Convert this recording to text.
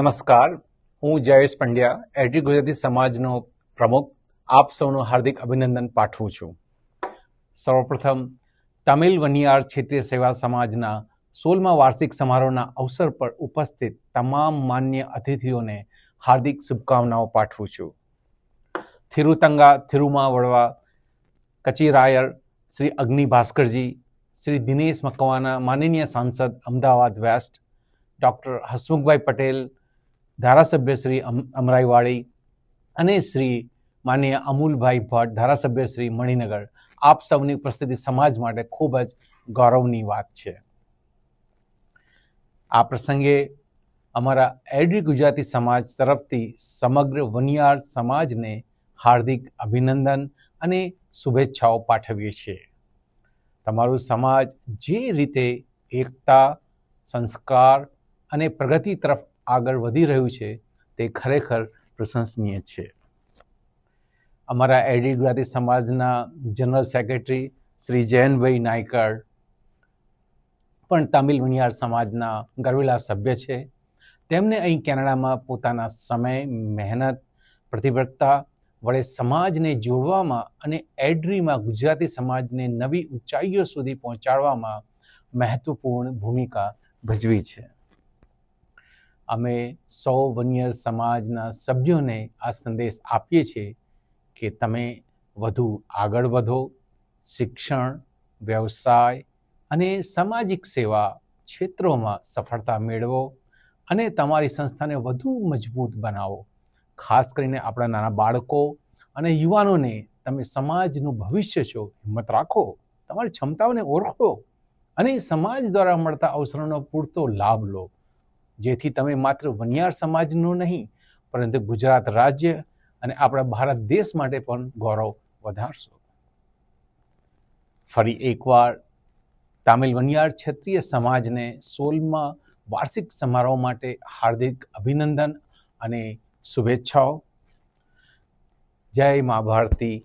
નમસ્કાર, હું જયેશ પંડ્યા, એડ્રી ગુજરાતી સમાજનો પ્રમુખ. આપ સૌનું હાર્દિક અભિનંદન પાઠવું છું. સર્વપ્રથમ તમિલ વનિયાર ક્ષેત્રીય સેવા સમાજના 16મા વાર્ષિક સમારોહના અવસર પર ઉપસ્થિત તમામ માન્ય અતિથિઓને હાર્દિક શુભકામનાઓ પાઠવું છું. થિરુતંગા થિરુમાવળવા કચિરાયર, શ્રી અગ્નિ ભાસ્કરજી, શ્રી દિનેશ મકવાના, માનનીય સાંસદ અમદાવાદ વેસ્ટ, ડૉક્ટર હસમુખભાઈ પટેલ, ધારાસભ્ય શ્રી અમરાઈવાડી અને શ્રી માનનીય અમૂલભાઈ ભટ્ટ, ધારાસભ્ય શ્રી મણિનગર, આપ સૌની ઉપસ્થિતિ સમાજ માટે ખૂબ જ ગૌરવની વાત છે. આ પ્રસંગે અમારા એડ્રી ગુજરાતી સમાજ તરફથી સમગ્ર વનિયાર સમાજને હાર્દિક અભિનંદન અને શુભેચ્છાઓ પાઠવીએ છીએ. તમારું સમાજ જે રીતે એકતા, સંસ્કાર અને પ્રગતિ તરફ આગળ વધી રહ્યું છે તે ખરેખર પ્રશંસનીય છે. અમારા એડ્રી ગુજરાતી સમાજના જનરલ સેક્રેટરી શ્રી જયંતભાઈ નાયકર પણ તમિલ વનિયાર સમાજના ગરવેલા સભ્ય છે. તેમને અહીં કેનેડામાં પોતાના સમય, મહેનત, પ્રતિબદ્ધતા વડે સમાજને જોડવામાં અને એડ્રીમાં ગુજરાતી સમાજને નવી ઊંચાઈઓ સુધી પહોંચાડવામાં મહત્વપૂર્ણ ભૂમિકા ભજવી છે. અમે સૌ વનિયાર સમાજના સભ્યોને આ સંદેશ આપીએ છીએ કે તમે વધુ આગળ વધો, શિક્ષણ, વ્યવસાય અને સામાજિક સેવા ક્ષેત્રોમાં સફળતા મેળવો અને તમારી સંસ્થાને વધુ મજબૂત બનાવો. ખાસ કરીને આપણા નાના બાળકો અને યુવાનોને તમે સમાજનું ભવિષ્ય છો, હિંમત રાખો, તમારી ક્ષમતાઓને ઓળખો અને સમાજ દ્વારા મળતા અવસરોનો પૂરતો લાભ લો, જેથી તમે માત્ર વનિયાર સમાજનો નહીં પરંતુ ગુજરાત રાજ્ય અને આપણા ભારત દેશ માટે પણ ગૌરવ વધારશો. ફરી એકવાર તમિલ વનિયાર ક્ષેત્રીય સમાજને 16મા વાર્ષિક સમારોહ માટે હાર્દિક અભિનંદન અને શુભેચ્છાઓ. જય મા ભારતી.